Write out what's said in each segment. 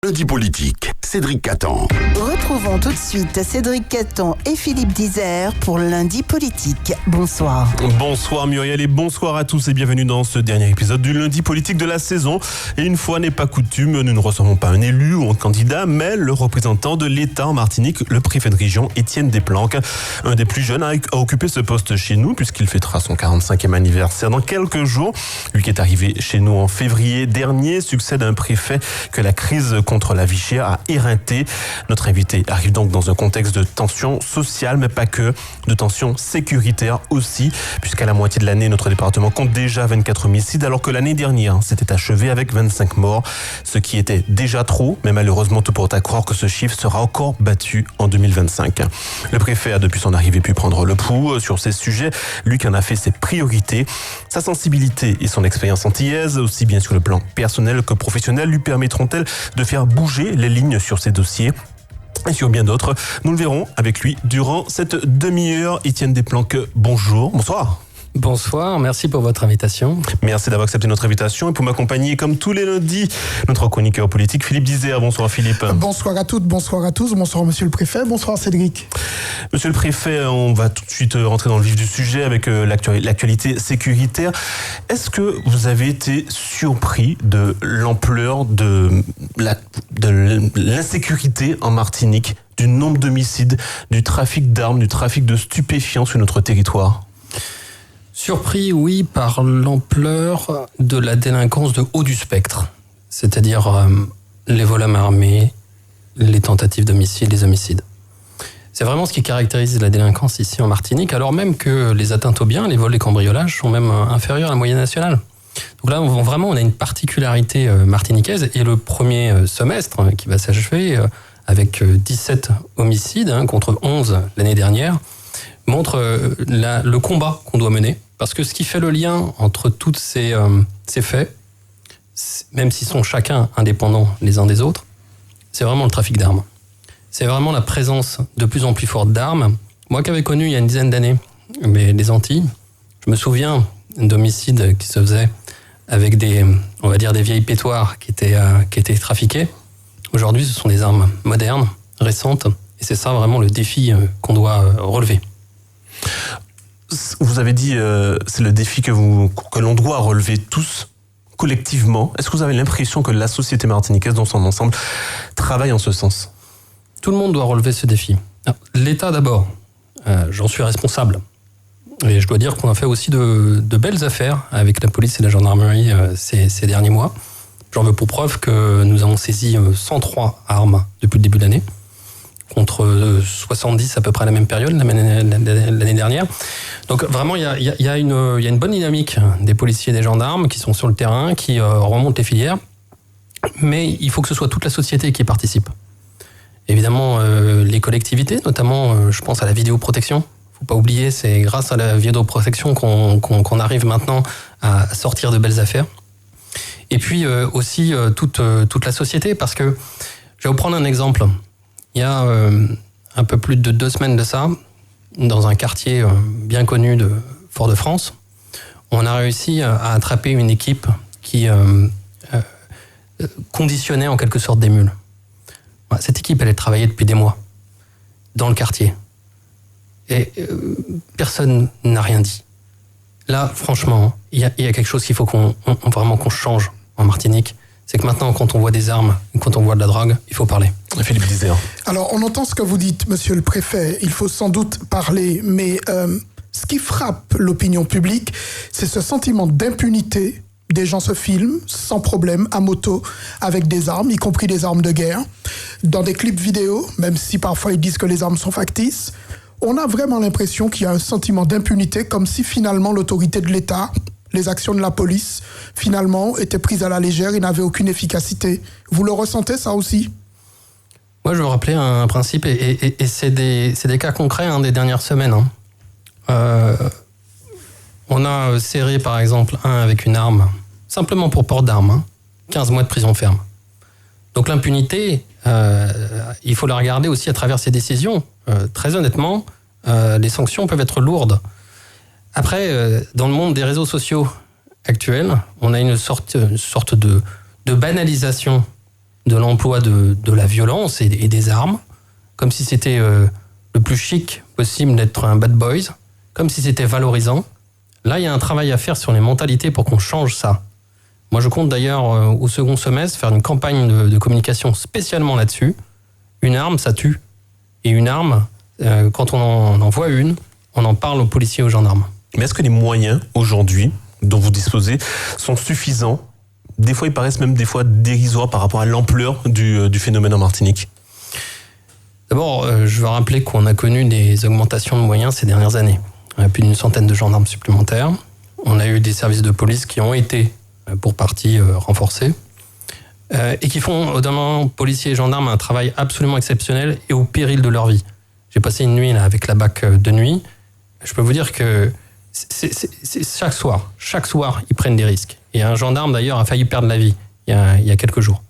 Lundi politique, Cédric Cattan. Retrouvons tout de suite Cédric Cattan et Philippe Dizer pour Lundi politique. Bonsoir. Bonsoir Muriel et bonsoir à tous et bienvenue dans ce dernier épisode du Lundi politique de la saison. Et une fois n'est pas coutume, nous ne recevons pas un élu ou un candidat, mais le représentant de l'État en Martinique, le préfet de région Étienne Desplanques. Un des plus jeunes à occuper ce poste chez nous puisqu'il fêtera son 45e anniversaire dans quelques jours. Lui qui est arrivé chez nous en février dernier succède à un préfet que la crise contre la vie chère a éreinté. Notre invité arrive donc dans un contexte de tension sociale, mais pas que, de tension sécuritaire aussi, puisqu'à la moitié de l'année, notre département compte déjà 24 homicides, alors que l'année dernière s'était achevée avec 25 morts, ce qui était déjà trop, mais malheureusement tout porte à croire que ce chiffre sera encore battu en 2025. Le préfet a depuis son arrivée pu prendre le pouls sur ces sujets, lui qui en a fait ses priorités. Sa sensibilité et son expérience antillaise, aussi bien sur le plan personnel que professionnel, lui permettront-elles de faire bouger les lignes sur ces dossiers et sur bien d'autres. Nous le verrons avec lui durant cette demi-heure. Étienne Desplanques, bonjour, bonsoir. Bonsoir, merci pour votre invitation. Merci d'avoir accepté notre invitation et pour m'accompagner comme tous les lundis, notre chroniqueur politique Philippe Dizer. Bonsoir Philippe. Bonsoir à toutes, bonsoir à tous, bonsoir monsieur le préfet, bonsoir Cédric. Monsieur le préfet, on va tout de suite rentrer dans le vif du sujet avec l'actualité sécuritaire. Est-ce que vous avez été surpris de l'ampleur de l'insécurité en Martinique, du nombre d'homicides, du trafic d'armes, du trafic de stupéfiants sur notre territoire ? Surpris, oui, par l'ampleur de la délinquance de haut du spectre, c'est-à-dire les vols à main armée, les tentatives d'homicide, les homicides. C'est vraiment ce qui caractérise la délinquance ici en Martinique, alors même que les atteintes aux biens, les vols et cambriolages sont même inférieurs à la moyenne nationale. Donc là, on a une particularité martiniquaise, et le premier semestre qui va s'achever avec 17 homicides contre 11 l'année dernière, montre le combat qu'on doit mener. Parce que ce qui fait le lien entre tous ces faits, même s'ils sont chacun indépendants les uns des autres, c'est vraiment le trafic d'armes. C'est vraiment la présence de plus en plus forte d'armes. Moi qui avais connu il y a une dizaine d'années les Antilles, je me souviens d'homicides qui se faisaient avec des vieilles pétoires qui étaient trafiquées. Aujourd'hui, ce sont des armes modernes, récentes, et c'est ça vraiment le défi qu'on doit relever. Vous avez dit c'est le défi que l'on doit relever tous collectivement. Est-ce que vous avez l'impression que la société martiniquaise dans son ensemble travaille en ce sens ? Tout le monde doit relever ce défi. L'État d'abord, j'en suis responsable. Et je dois dire qu'on a fait aussi de belles affaires avec la police et la gendarmerie ces derniers mois. J'en veux pour preuve que nous avons saisi 103 armes depuis le début de l'année, contre 70 à peu près à la même période l'année dernière. Donc vraiment, il y a une bonne dynamique des policiers et des gendarmes qui sont sur le terrain, qui remontent les filières. Mais il faut que ce soit toute la société qui participe. Évidemment, les collectivités, notamment, je pense à la vidéoprotection. Il ne faut pas oublier, c'est grâce à la vidéoprotection qu'on arrive maintenant à sortir de belles affaires. Et puis aussi toute la société, parce que je vais vous prendre un exemple. Il y a un peu plus de 2 semaines de ça, dans un quartier bien connu de Fort-de-France, on a réussi à attraper une équipe qui conditionnait en quelque sorte des mules. Cette équipe, elle travaillait depuis des mois dans le quartier. Et personne n'a rien dit. Là, franchement, il y a quelque chose qu'il faut vraiment qu'on change en Martinique. C'est que maintenant, quand on voit des armes, quand on voit de la drogue, il faut parler. Philippe Dizer. Alors, on entend ce que vous dites, monsieur le préfet. Il faut sans doute parler, mais ce qui frappe l'opinion publique, c'est ce sentiment d'impunité. Des gens se filment sans problème à moto avec des armes, y compris des armes de guerre, dans des clips vidéo, même si parfois ils disent que les armes sont factices. On a vraiment l'impression qu'il y a un sentiment d'impunité, comme si finalement l'autorité de l'État, les actions de la police, finalement, étaient prises à la légère et n'avaient aucune efficacité. Vous le ressentez, ça aussi ? Moi, je veux rappeler un principe, et c'est des cas concrets des dernières semaines. On a serré, par exemple, un avec une arme, simplement pour port d'armes, 15 mois de prison ferme. Donc l'impunité, il faut la regarder aussi à travers ces décisions. Très honnêtement, les sanctions peuvent être lourdes. Après, dans le monde des réseaux sociaux actuels, on a une sorte de banalisation de l'emploi de la violence et des armes, comme si c'était le plus chic possible d'être un bad boys, comme si c'était valorisant. Là, il y a un travail à faire sur les mentalités pour qu'on change ça. Moi, je compte d'ailleurs au second semestre faire une campagne de communication spécialement là-dessus. Une arme, ça tue. Et une arme, quand on en voit une, on en parle aux policiers et aux gendarmes. Mais est-ce que les moyens, aujourd'hui, dont vous disposez, sont suffisants ? Des fois, ils paraissent même des fois dérisoires par rapport à l'ampleur du phénomène en Martinique. D'abord, je veux rappeler qu'on a connu des augmentations de moyens ces dernières années. On a plus d'une centaine de gendarmes supplémentaires. On a eu des services de police qui ont été, pour partie, renforcés. Et qui font, notamment policiers et gendarmes, un travail absolument exceptionnel et au péril de leur vie. J'ai passé une nuit là, avec la BAC de nuit. Je peux vous dire que c'est chaque soir, ils prennent des risques. Et un gendarme, d'ailleurs, a failli perdre la vie il y a quelques jours.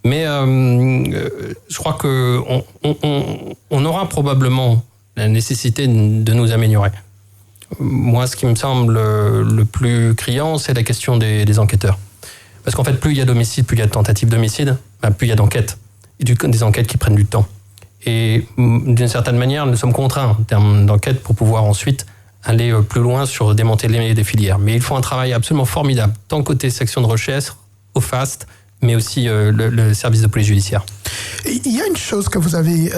Mais je crois qu'on aura probablement la nécessité de nous améliorer. Moi, ce qui me semble le plus criant, c'est la question des enquêteurs. Parce qu'en fait, plus il y a d'homicides, plus il y a de tentatives d'homicide, plus il y a d'enquêtes. Et des enquêtes qui prennent du temps. Et d'une certaine manière, nous sommes contraints en termes d'enquête pour pouvoir ensuite aller plus loin sur démanteler des filières. Mais il faut un travail absolument formidable, tant côté section de recherche, au FAST, mais aussi le service de police judiciaire. Il y a une chose que vous avez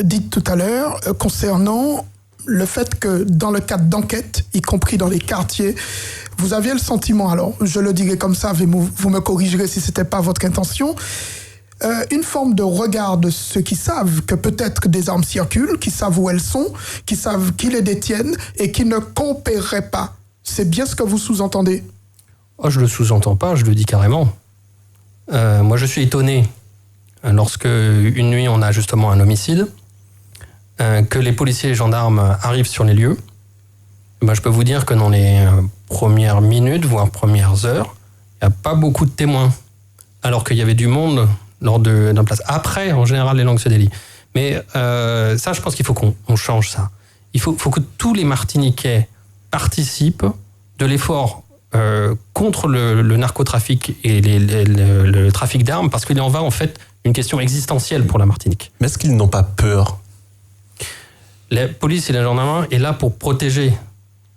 dite tout à l'heure concernant le fait que dans le cadre d'enquête, y compris dans les quartiers, vous aviez le sentiment, alors je le dirai comme ça, vous me corrigerez si ce n'était pas votre intention, une forme de regard de ceux qui savent que peut-être des armes circulent, qui savent où elles sont, qui savent qui les détiennent et qui ne coopéreraient pas. C'est bien ce que vous sous-entendez ? Je ne le sous-entends pas, je le dis carrément. Moi, je suis étonné lorsque une nuit, on a justement un homicide, que les policiers et les gendarmes arrivent sur les lieux. Je peux vous dire que dans les premières minutes, voire premières heures, il n'y a pas beaucoup de témoins, alors qu'il y avait du monde lors d'un place. Après, en général, les langues se délient. Mais ça, je pense qu'il faut qu'on change ça. Il faut que tous les Martiniquais participent de l'effort contre le narcotrafic et le trafic d'armes, parce qu'il en va en fait une question existentielle pour la Martinique. Mais est-ce qu'ils n'ont pas peur ? La police et la gendarmerie est là pour protéger.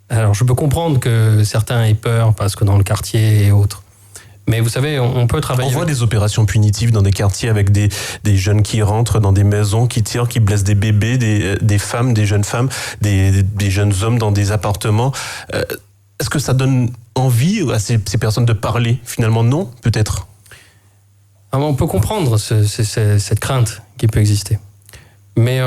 Alors, je peux comprendre que certains aient peur, parce que dans le quartier et autres. Mais vous savez, on peut travailler... On voit des opérations punitives dans des quartiers avec des jeunes qui rentrent dans des maisons, qui tirent, qui blessent des bébés, des femmes, des jeunes femmes, des jeunes hommes dans des appartements. Est-ce que ça donne envie à ces personnes de parler ? Finalement, non, peut-être. On peut comprendre cette crainte qui peut exister. Mais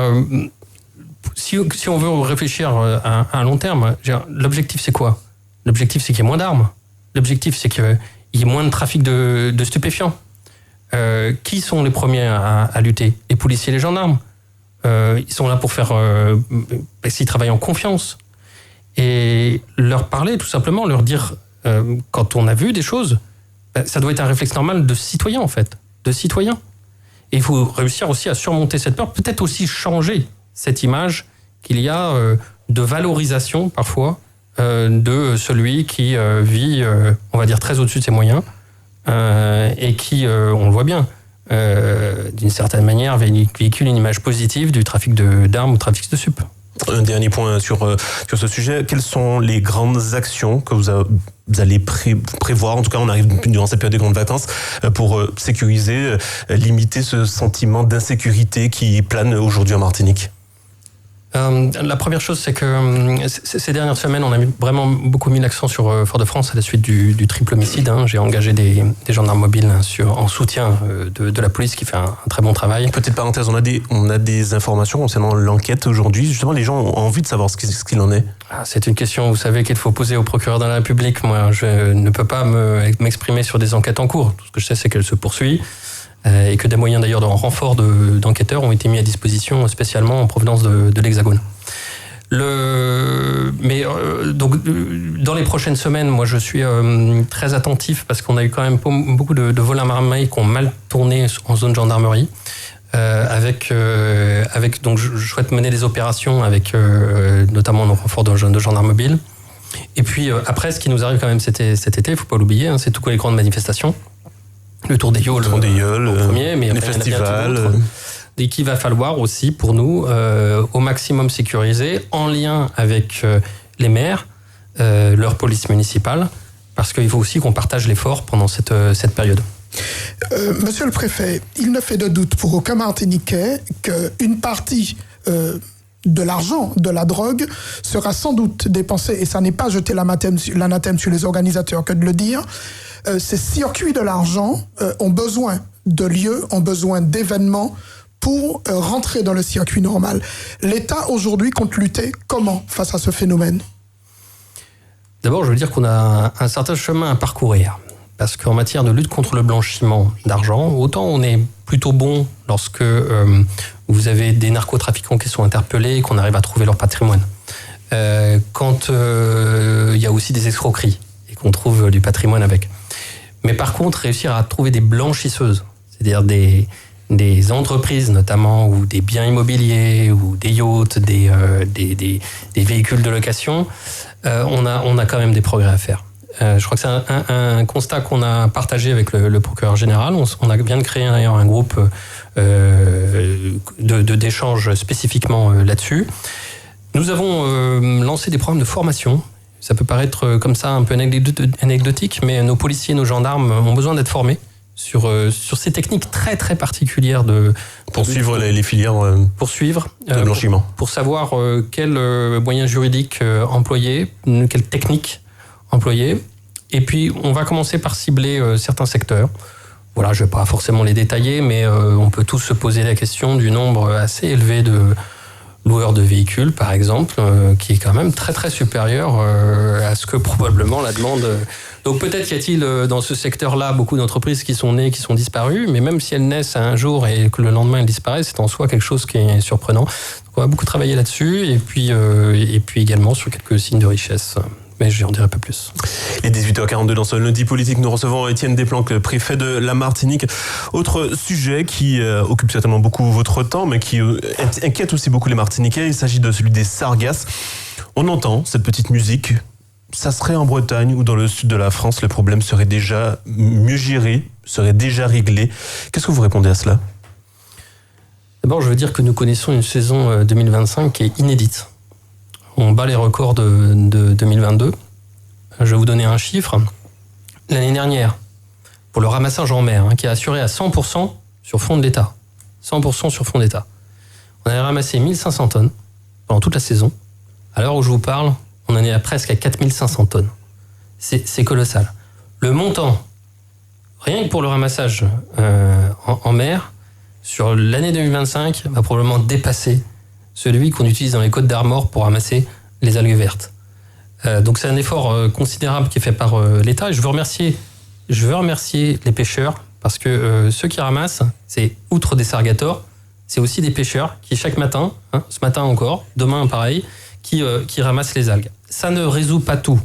si on veut réfléchir à long terme, l'objectif c'est quoi ? L'objectif c'est qu'il y ait moins d'armes. L'objectif c'est qu'il y ait moins de trafic de stupéfiants. Qui sont les premiers à lutter ? Les policiers et les gendarmes. Ils sont là pour faire... s'ils travaillent en confiance. Et leur parler, tout simplement, leur dire, quand on a vu des choses, ça doit être un réflexe normal de citoyen, en fait. De citoyen. Et il faut réussir aussi à surmonter cette peur, peut-être aussi changer cette image qu'il y a de valorisation, parfois, de celui qui vit, on va dire, très au-dessus de ses moyens, et qui, on le voit bien, d'une certaine manière, véhicule une image positive du trafic d'armes ou trafic de sup. Un dernier point sur ce sujet. Quelles sont les grandes actions que vous allez prévoir ? En tout cas, on arrive durant cette période de grandes vacances pour sécuriser, limiter ce sentiment d'insécurité qui plane aujourd'hui en Martinique. La première chose, c'est que ces dernières semaines, on a vraiment beaucoup mis l'accent sur Fort-de-France à la suite du triple homicide. J'ai engagé des gendarmes mobiles en soutien de la police qui fait un très bon travail. Petite parenthèse, on a des informations concernant l'enquête aujourd'hui. Justement, les gens ont envie de savoir ce qu'il en est. C'est une question, vous savez, qu'il faut poser au procureur de la République. Moi, je ne peux pas m'exprimer sur des enquêtes en cours. Tout ce que je sais, c'est qu'elle se poursuit. Et que des moyens d'ailleurs de renfort d'enquêteurs ont été mis à disposition spécialement en provenance de l'Hexagone. Mais donc dans les prochaines semaines, moi je suis très attentif parce qu'on a eu quand même beaucoup de vols armés qui ont mal tourné en zone gendarmerie. Donc je souhaite mener des opérations avec notamment nos renforts de gendarmes mobiles. Et puis après, ce qui nous arrive quand même cet été, il ne faut pas l'oublier, c'est toutes les grandes manifestations le Tour des Yaules, premier, mais les festivals. Et qu'il va falloir aussi, pour nous, au maximum sécuriser, en lien avec les maires, leur police municipale, parce qu'il faut aussi qu'on partage l'effort pendant cette période. Monsieur le préfet, il ne fait de doute pour aucun Martiniquais qu'une partie de l'argent de la drogue sera sans doute dépensée, et ça n'est pas jeter l'anathème sur les organisateurs que de le dire. Ces circuits de l'argent ont besoin de lieux, ont besoin d'événements pour rentrer dans le circuit normal. L'État aujourd'hui compte lutter comment face à ce phénomène ? D'abord, je veux dire qu'on a un certain chemin à parcourir. Parce qu'en matière de lutte contre le blanchiment d'argent, autant on est plutôt bon lorsque vous avez des narcotrafiquants qui sont interpellés et qu'on arrive à trouver leur patrimoine. Quand il y a aussi des escroqueries et qu'on trouve du patrimoine avec. Mais par contre, réussir à trouver des blanchisseuses, c'est-à-dire des entreprises notamment, ou des biens immobiliers, ou des yachts, des véhicules de location, on a quand même des progrès à faire. Je crois que c'est un constat qu'on a partagé avec le procureur général. On a bien de créer d'ailleurs un groupe d'échange spécifiquement là-dessus. Nous avons lancé des programmes de formation. Ça peut paraître comme ça un peu anecdotique, mais nos policiers, nos gendarmes ont besoin d'être formés sur ces techniques très très particulières pour suivre les filières de blanchiment. Pour savoir quels moyens juridiques employer, quelles techniques employés. Et puis, on va commencer par cibler certains secteurs. Voilà, je ne vais pas forcément les détailler, mais on peut tous se poser la question du nombre assez élevé de loueurs de véhicules, par exemple, qui est quand même très très supérieur à ce que probablement la demande... Donc peut-être y a-t-il dans ce secteur-là beaucoup d'entreprises qui sont nées, qui sont disparues, mais même si elles naissent un jour et que le lendemain elles disparaissent, c'est en soi quelque chose qui est surprenant. Donc on va beaucoup travailler là-dessus, et puis également sur quelques signes de richesse. Mais je n'en dirai pas plus. Et 18h42 dans ce lundi politique, nous recevons Étienne Desplanques, préfet de la Martinique. Autre sujet qui occupe certainement beaucoup votre temps, mais qui inquiète aussi beaucoup les Martiniquais, il s'agit de celui des sargasses. On entend cette petite musique. Ça serait en Bretagne ou dans le sud de la France, le problème serait déjà mieux géré, serait déjà réglé. Qu'est-ce que vous répondez à cela ? D'abord, je veux dire que nous connaissons une saison 2025 qui est inédite. On bat les records de 2022. Je vais vous donner un chiffre. L'année dernière, pour le ramassage en mer, qui est assuré à 100% sur fonds de l'État. 100% sur fonds d'État. On avait ramassé 1500 tonnes pendant toute la saison. À l'heure où je vous parle, on en est presque à 4500 tonnes. C'est colossal. Le montant, rien que pour le ramassage en mer, sur l'année 2025, va probablement dépasser celui qu'on utilise dans les Côtes d'Armor pour ramasser les algues vertes. Donc c'est un effort considérable qui est fait par l'État. Et je veux remercier les pêcheurs, parce que ceux qui ramassent, c'est outre des sargators, c'est aussi des pêcheurs qui chaque matin, ce matin encore, demain pareil, qui ramassent les algues. Ça ne résout pas tout,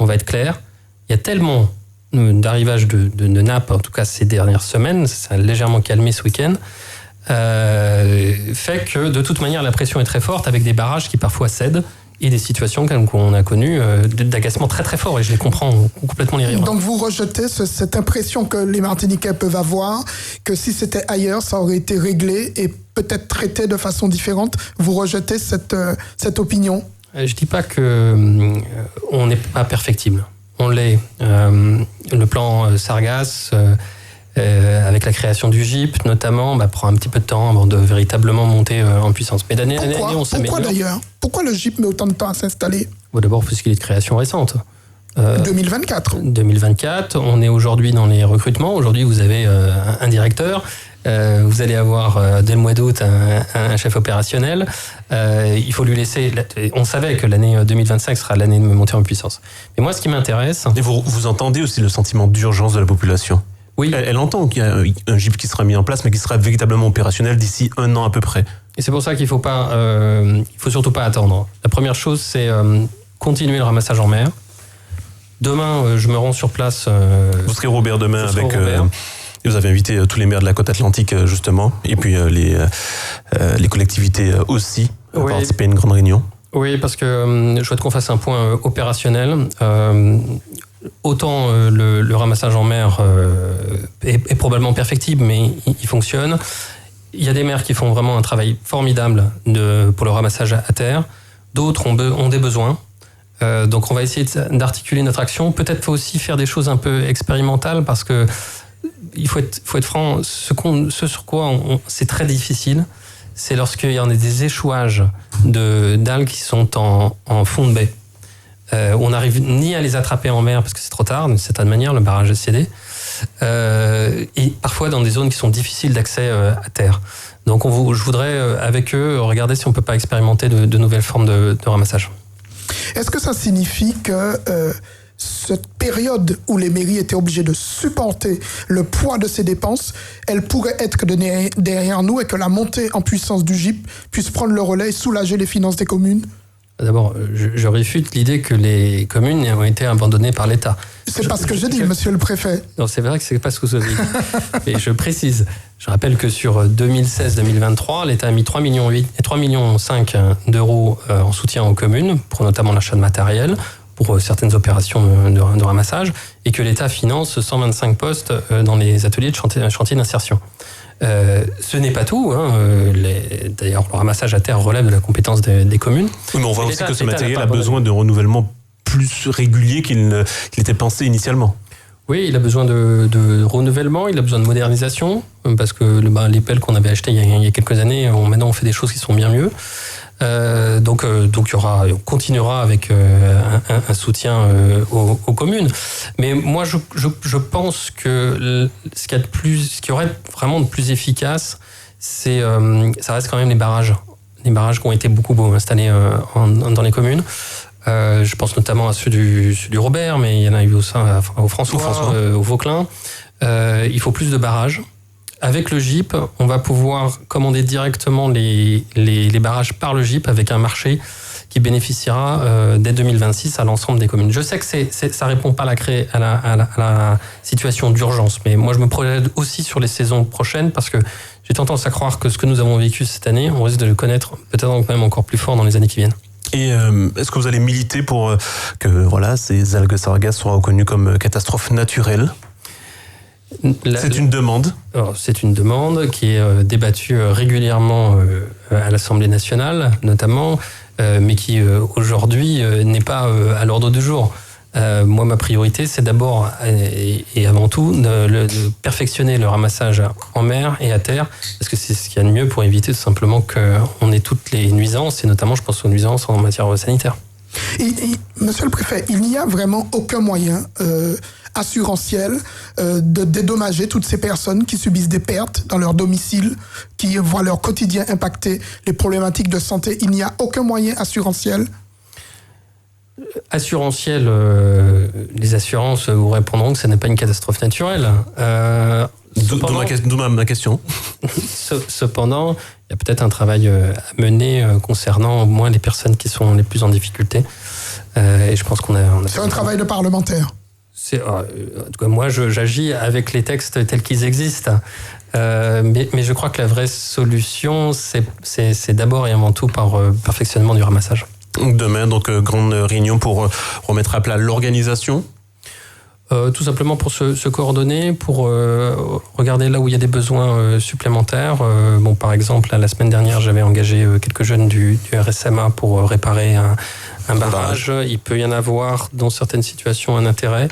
on va être clair. Il y a tellement d'arrivage de nappes, en tout cas ces dernières semaines, ça a légèrement calmé ce week-end, fait que de toute manière la pression est très forte, avec des barrages qui parfois cèdent et des situations qu'on a connues d'agacement très très fort, et je les comprends complètement les rires. Donc vous rejetez cette impression que les Martiniquais peuvent avoir, que si c'était ailleurs ça aurait été réglé et peut-être traité de façon différente. Vous rejetez cette opinion? Je dis pas que on n'est pas perfectible. On l'est. Le plan Sargasses, avec la création du GIP notamment, prend un petit peu de temps avant de véritablement monter en puissance. Mais d'année en année, on s'améliore. Pourquoi d'ailleurs? Pourquoi le GIP met autant de temps à s'installer? D'abord parce qu'il est de création récente. 2024. 2024, on est aujourd'hui dans les recrutements. Aujourd'hui, vous avez un directeur. Vous allez avoir dès le mois d'août un chef opérationnel. Il faut lui laisser... On savait que l'année 2025 sera l'année de montée en puissance. Mais moi, ce qui m'intéresse... Et vous entendez aussi le sentiment d'urgence de la population? Oui. Elle entend qu'il y a un GIP qui sera mis en place, mais qui sera véritablement opérationnel d'ici 1 an à peu près. Et c'est pour ça qu'il faut surtout pas attendre. La première chose, c'est continuer le ramassage en mer. Demain, je me rends sur place. Vous serez Robert demain avec... Vous avez invité tous les maires de la côte atlantique, justement, et puis les collectivités aussi, à participer à une grande réunion. Oui, parce que je souhaite qu'on fasse un point opérationnel. autant le ramassage en mer est probablement perfectible, mais il fonctionne. Il y a des maires qui font vraiment un travail formidable pour le ramassage à terre. D'autres ont des besoins. Donc on va essayer d'articuler notre action. Peut-être faut aussi faire des choses un peu expérimentales parce que il faut être franc. Ce sur quoi c'est très difficile, c'est lorsqu'il y en a des échouages d'algues qui sont en fond de baie. On n'arrive ni à les attraper en mer parce que c'est trop tard, d'une certaine manière, le barrage est cédé. Et parfois dans des zones qui sont difficiles d'accès à terre. Donc je voudrais, avec eux, regarder si on ne peut pas expérimenter de nouvelles formes de ramassage. Est-ce que ça signifie que cette période où les mairies étaient obligées de supporter le poids de ces dépenses, elle pourrait être que derrière nous et que la montée en puissance du GIP puisse prendre le relais et soulager les finances des communes ? D'abord, je réfute l'idée que les communes ont été abandonnées par l'État. C'est pas ce que je dis, monsieur le préfet. Non, c'est vrai que c'est pas ce que vous avez dit. Mais je précise. Je rappelle que sur 2016-2023, l'État a mis 3,5 millions d'euros en soutien aux communes, pour notamment l'achat de matériel, pour certaines opérations de ramassage, et que l'État finance 125 postes dans les ateliers de chantier d'insertion. Ce n'est pas tout. D'ailleurs, le ramassage à terre relève de la compétence des communes. Oui, mais on voit aussi que ce matériel a besoin de renouvellement plus régulier qu'il était pensé initialement. Oui, il a besoin de renouvellement, il a besoin de modernisation, parce que les pelles qu'on avait achetées il y a quelques années, maintenant on fait des choses qui sont bien mieux. Donc on continuera avec un soutien aux communes. Mais moi je pense que ce qui aurait vraiment de plus efficace, ça reste quand même les barrages qui ont été beaucoup installés dans les communes. Je pense notamment à ceux du Robert, mais il y en a eu au François. Au Vauclin. Il faut plus de barrages. Avec le GIP, on va pouvoir commander directement les barrages par le GIP avec un marché qui bénéficiera dès 2026 à l'ensemble des communes. Je sais que ça répond pas à la situation d'urgence, mais moi je me projette aussi sur les saisons prochaines parce que j'ai tendance à croire que ce que nous avons vécu cette année, on risque de le connaître peut-être même encore plus fort dans les années qui viennent. Et est-ce que vous allez militer pour que ces algues sargasses soient reconnues comme catastrophe naturelle ? C'est une demande. Alors, c'est une demande qui est débattue régulièrement à l'Assemblée nationale, notamment, mais qui aujourd'hui n'est pas à l'ordre du jour. Moi, ma priorité, c'est d'abord et avant tout de perfectionner le ramassage en mer et à terre, parce que c'est ce qu'il y a de mieux pour éviter tout simplement qu'on ait toutes les nuisances, et notamment, je pense aux nuisances en matière sanitaire. Monsieur le préfet, il n'y a vraiment aucun moyen assurantiel de dédommager toutes ces personnes qui subissent des pertes dans leur domicile, qui voient leur quotidien impacter les problématiques de santé. Il n'y a aucun moyen assurantiel. Assurantiel, les assurances vous répondront que ce n'est pas une catastrophe naturelle. D'où ma question. Cependant, il y a peut-être un travail à mener concernant au moins les personnes qui sont les plus en difficulté. Et je pense qu'on a c'est un travail de parlementaire. En tout cas, moi, j'agis avec les textes tels qu'ils existent. Mais je crois que la vraie solution, c'est d'abord et avant tout par perfectionnement du ramassage. Demain, donc, grande réunion pour remettre à plat l'organisation. Tout simplement pour se coordonner, pour regarder là où il y a des besoins supplémentaires. Par exemple, la semaine dernière, j'avais engagé quelques jeunes du RSMA pour réparer un barrage. Il peut y en avoir dans certaines situations un intérêt,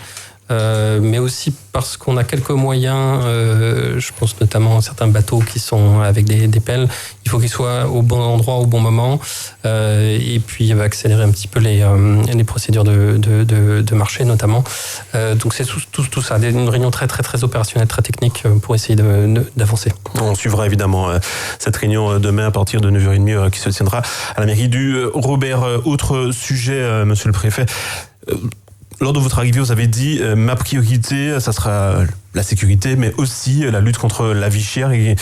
mais aussi parce qu'on a quelques moyens. Je pense notamment à certains bateaux qui sont avec des pelles. Il faut qu'ils soient au bon endroit au bon moment, et puis il va accélérer un petit peu les procédures de marché notamment. Donc c'est tout ça, une réunion très très très opérationnelle, très technique pour essayer d'avancer. On suivra évidemment cette réunion demain à partir de 9h30 qui se tiendra à la mairie du Robert. Autre sujet, monsieur le préfet. Lors de votre arrivée, vous avez dit ma priorité, ça sera la sécurité, mais aussi la lutte contre la vie chère. Et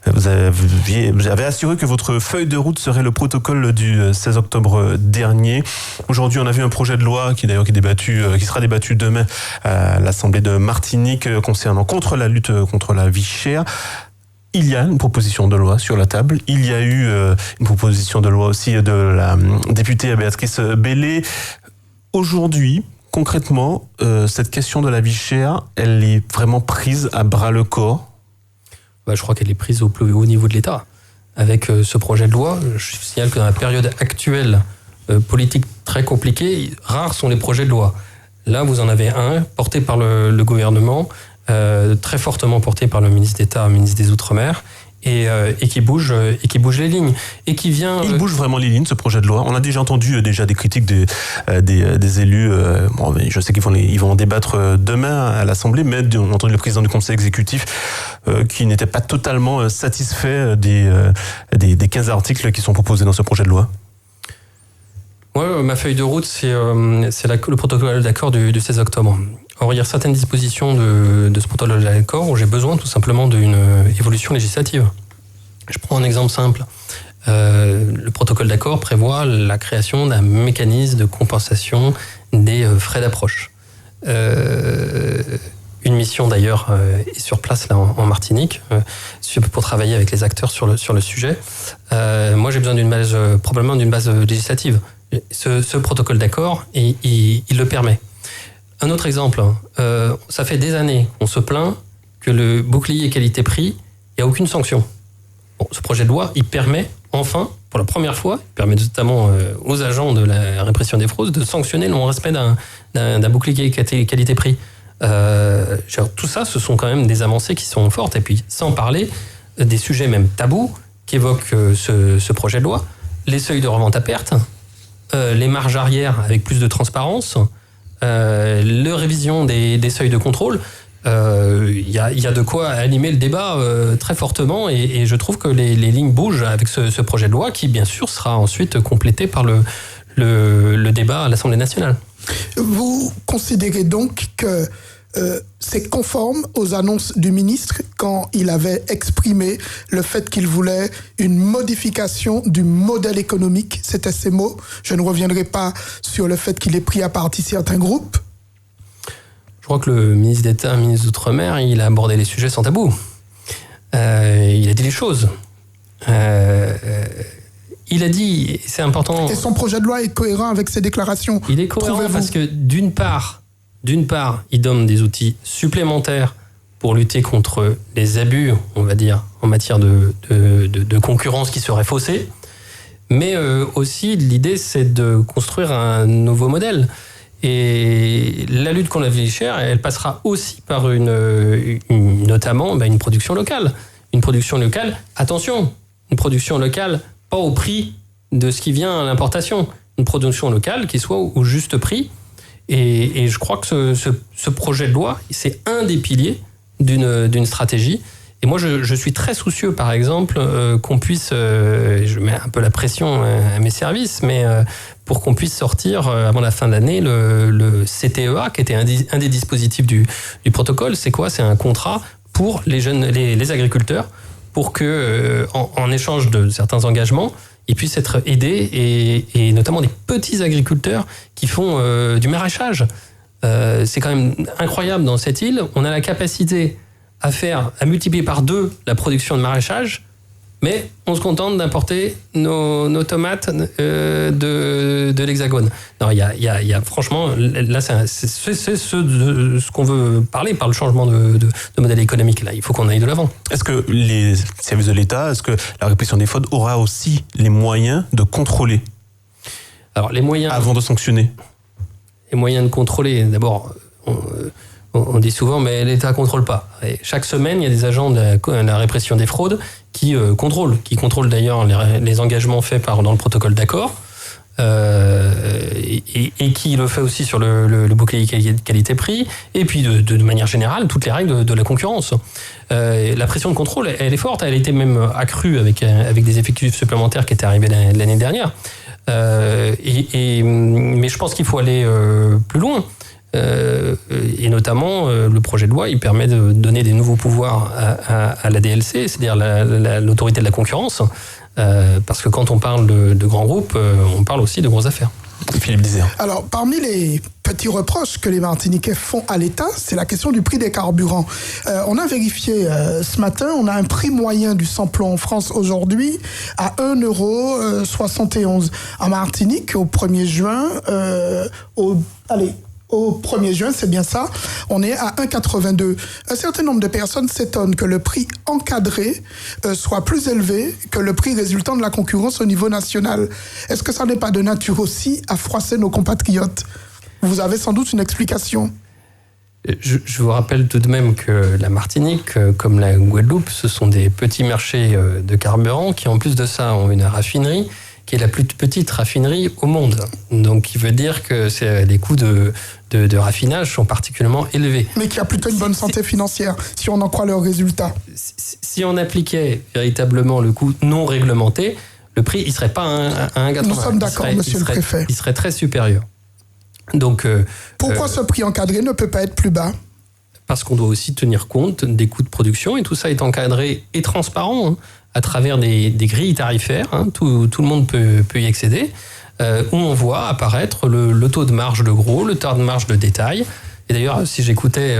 vous avez assuré que votre feuille de route serait le protocole du 16 octobre dernier. Aujourd'hui, on a vu un projet de loi qui sera débattu demain à l'Assemblée de Martinique concernant contre la lutte contre la vie chère. Il y a une proposition de loi sur la table. Il y a eu une proposition de loi aussi de la députée Béatrice Bellé. Aujourd'hui, concrètement, cette question de la vie chère, elle est vraiment prise à bras le corps? Je crois qu'elle est prise au plus haut niveau de l'État. Avec ce projet de loi, je signale que dans la période actuelle, politique très compliquée, rares sont les projets de loi. Là, vous en avez un porté par le gouvernement, très fortement porté par le ministre d'État, le ministre des Outre-mer, et qui bouge les lignes. Et qui vient. Il bouge vraiment les lignes, ce projet de loi. On a déjà entendu des critiques des élus. Bon, je sais qu'ils vont en débattre demain à l'Assemblée, mais on a entendu le président du Conseil exécutif qui n'était pas totalement satisfait des 15 articles qui sont proposés dans ce projet de loi. Ouais, ma feuille de route, c'est le protocole d'accord du 16 octobre. Or, il y a certaines dispositions de ce protocole d'accord où j'ai besoin tout simplement d'une évolution législative. Je prends un exemple simple. Le protocole d'accord prévoit la création d'un mécanisme de compensation des frais d'approche. Une mission d'ailleurs est sur place là en Martinique pour travailler avec les acteurs sur le sujet. Moi, j'ai besoin probablement d'une base législative. Ce protocole d'accord, il le permet. Un autre exemple, ça fait des années qu'on se plaint que le bouclier qualité-prix, il n'y a aucune sanction. Bon, ce projet de loi, il permet enfin, pour la première fois, il permet notamment aux agents de la répression des fraudes de sanctionner le non-respect d'un bouclier qualité-prix. Tout ça, ce sont quand même des avancées qui sont fortes. Et puis, sans parler des sujets même tabous qu'évoque ce projet de loi, les seuils de revente à perte, les marges arrière avec plus de transparence, la révision des seuils de contrôle, il y a de quoi animer le débat très fortement et je trouve que les lignes bougent avec ce projet de loi qui, bien sûr, sera ensuite complété par le débat à l'Assemblée nationale. Vous considérez donc que c'est conforme aux annonces du ministre quand il avait exprimé le fait qu'il voulait une modification du modèle économique, c'était ses mots. Je ne reviendrai pas sur le fait qu'il ait pris à partie certains groupes. Je crois que le ministre d'État, le ministre d'Outre-mer, il a abordé les sujets sans tabou. Il a dit les choses. Il a dit, c'est important... Et son projet de loi est cohérent avec ses déclarations. Il est cohérent parce que d'une part, il donne des outils supplémentaires pour lutter contre les abus, on va dire, en matière de concurrence qui serait faussée. Mais aussi, l'idée, c'est de construire un nouveau modèle. Et la lutte contre la vie chère, elle passera aussi par notamment une production locale. Une production locale, attention, une production locale pas au prix de ce qui vient à l'importation. Une production locale qui soit au juste prix. Et je crois que ce projet de loi, c'est un des piliers d'une stratégie. Et moi, je suis très soucieux, par exemple, qu'on puisse... je mets un peu la pression à mes services, mais pour qu'on puisse sortir, avant la fin de l'année, le CTEA, qui était un des dispositifs du protocole. C'est quoi ? C'est un contrat pour les agriculteurs, pour que, en échange de certains engagements, ils puissent être aidés, et notamment des petits agriculteurs qui font du maraîchage. C'est quand même incroyable dans cette île. On a la capacité à multiplier par 2 la production de maraîchage, mais on se contente d'importer nos tomates de l'Hexagone. Non, il y a franchement, là, c'est ce qu'on veut parler par le changement de modèle économique. Là, il faut qu'on aille de l'avant. Est-ce que les services de l'État, est-ce que la répression des fraudes aura aussi les moyens de contrôler ? Alors, les moyens... Avant de sanctionner. Les moyens de contrôler, d'abord... On dit souvent, mais l'État ne contrôle pas. Et chaque semaine, il y a des agents de la répression des fraudes qui contrôlent d'ailleurs les engagements faits dans le protocole d'accord, et qui le fait aussi sur le bouclier qualité-prix, et puis de manière générale, toutes les règles de la concurrence. La pression de contrôle, elle est forte, elle a été même accrue avec des effectifs supplémentaires qui étaient arrivés l'année dernière. Mais je pense qu'il faut aller plus loin. Et notamment, le projet de loi, il permet de donner des nouveaux pouvoirs à la DLC, c'est-à-dire l'autorité de la concurrence, parce que quand on parle de grands groupes, on parle aussi de grosses affaires. Philippe Disert. Alors, parmi les petits reproches que les Martiniquais font à l'État, c'est la question du prix des carburants. On a vérifié ce matin, on a un prix moyen du samplon en France aujourd'hui à 1,71 €. En Martinique, au 1er juin, au au 1er juin, c'est bien ça, on est à 1,82. Un certain nombre de personnes s'étonnent que le prix encadré soit plus élevé que le prix résultant de la concurrence au niveau national. Est-ce que ça n'est pas de nature aussi à froisser nos compatriotes ? Vous avez sans doute une explication. Je vous rappelle tout de même que la Martinique, comme la Guadeloupe, ce sont des petits marchés de carburant qui, en plus de ça, ont une raffinerie qui est la plus petite raffinerie au monde. Donc, qui veut dire que les coûts de raffinage sont particulièrement élevés. Mais qui a plutôt une bonne santé financière, si on en croit leurs résultats. Si on appliquait véritablement le coût non réglementé, le prix, il ne serait pas à 1,80. Nous sommes d'accord, monsieur le préfet. Il serait très supérieur. Donc, pourquoi ce prix encadré ne peut pas être plus bas ? Parce qu'on doit aussi tenir compte des coûts de production, et tout ça est encadré et transparent, hein, à travers des grilles tarifaires, hein, tout le monde peut y accéder, où on voit apparaître le taux de marge de gros, le taux de marge de détail. Et d'ailleurs, si j'écoutais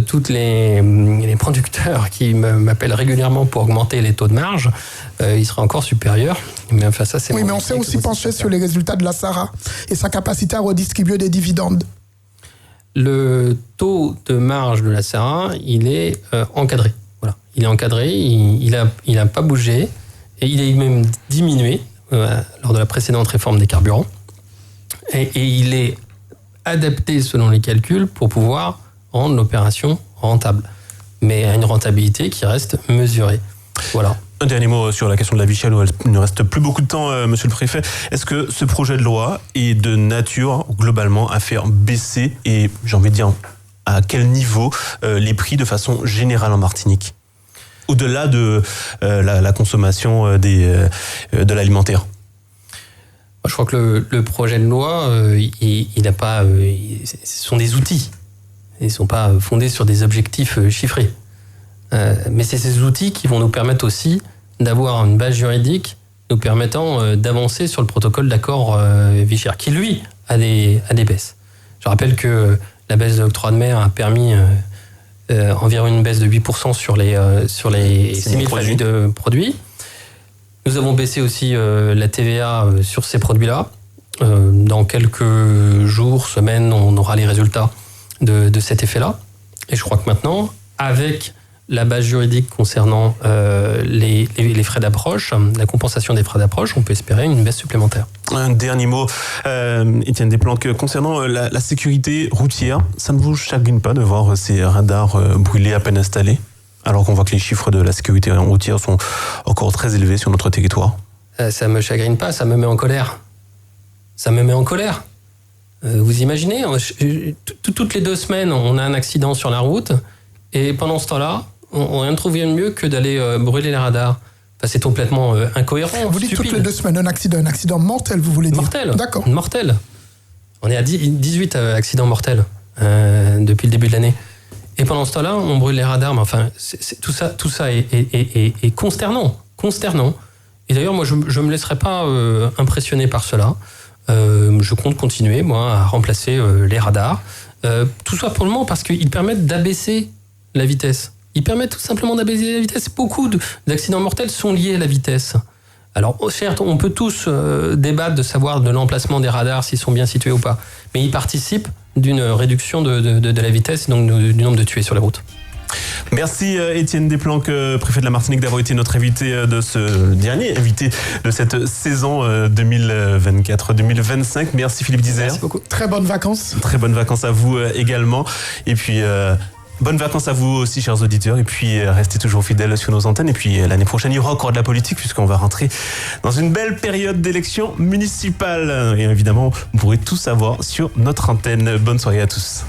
tous les producteurs qui m'appellent régulièrement pour augmenter les taux de marge, ils seraient encore supérieurs. Mais enfin, ça, c'est oui, mais on s'est aussi penché sur les résultats de la SARA et sa capacité à redistribuer des dividendes. Le taux de marge de la SARA, il est encadré. Voilà. Il est encadré, il a pas bougé, et il est même diminué lors de la précédente réforme des carburants. Et il est adapté selon les calculs pour pouvoir rendre l'opération rentable, mais à une rentabilité qui reste mesurée. Voilà. Un dernier mot sur la question de la vie chère, il ne reste plus beaucoup de temps, monsieur le préfet. Est-ce que ce projet de loi est de nature, globalement, à faire baisser, et j'ai envie de dire, à quel niveau, les prix de façon générale en Martinique ? Au-delà de la consommation de l'alimentaire. Je crois que le projet de loi, il n'a pas... ce sont des outils. Ils ne sont pas fondés sur des objectifs chiffrés. Mais c'est ces outils qui vont nous permettre aussi d'avoir une base juridique nous permettant d'avancer sur le protocole d'accord vie chère, qui, lui, a des baisses. Je rappelle que la baisse de l'octroi de mer a permis environ une baisse de 8% sur les 6 000 familles de produits. Nous avons baissé aussi la TVA sur ces produits-là. Dans quelques jours, semaines, on aura les résultats de cet effet-là. Et je crois que maintenant, avec la base juridique concernant les frais d'approche, la compensation des frais d'approche, on peut espérer une baisse supplémentaire. Un dernier mot, Étienne Desplanques, concernant la sécurité routière, ça ne vous chagrine pas de voir ces radars brûlés à peine installés, alors qu'on voit que les chiffres de la sécurité routière sont encore très élevés sur notre territoire ? Ça ne me chagrine pas, ça me met en colère. Ça me met en colère. Vous imaginez, toutes les 2 semaines, on a un accident sur la route, et pendant ce temps-là, on rien ne trouvait mieux que d'aller brûler les radars. Enfin, c'est complètement incohérent. Vous dites stupide. toutes les 2 semaines un accident mortel, vous voulez dire ? Mortel. D'accord. Mortel. On est à 18 accidents mortels depuis le début de l'année. Et pendant ce temps-là, on brûle les radars. Mais enfin, tout ça est consternant. Et d'ailleurs, moi, je ne me laisserai pas impressionner par cela. Je compte continuer, moi, à remplacer les radars. Tout simplement parce qu'ils permettent d'abaisser la vitesse. Ils permettent tout simplement d'abaisser la vitesse. Beaucoup d'accidents mortels sont liés à la vitesse. Alors, certes, on peut tous débattre de savoir de l'emplacement des radars, s'ils sont bien situés ou pas. Mais ils participent d'une réduction de la vitesse et donc du nombre de tués sur les routes. Merci Étienne Desplanques, préfet de la Martinique, d'avoir été notre invité de ce dernier invité de cette saison 2024-2025. Merci Philippe Dizer. Merci beaucoup. Très bonnes vacances. Très bonnes vacances à vous également. Et puis, bonnes vacances à vous aussi, chers auditeurs. Et puis, restez toujours fidèles sur nos antennes. Et puis, l'année prochaine, il y aura encore de la politique, puisqu'on va rentrer dans une belle période d'élection municipale. Et évidemment, vous pourrez tout savoir sur notre antenne. Bonne soirée à tous.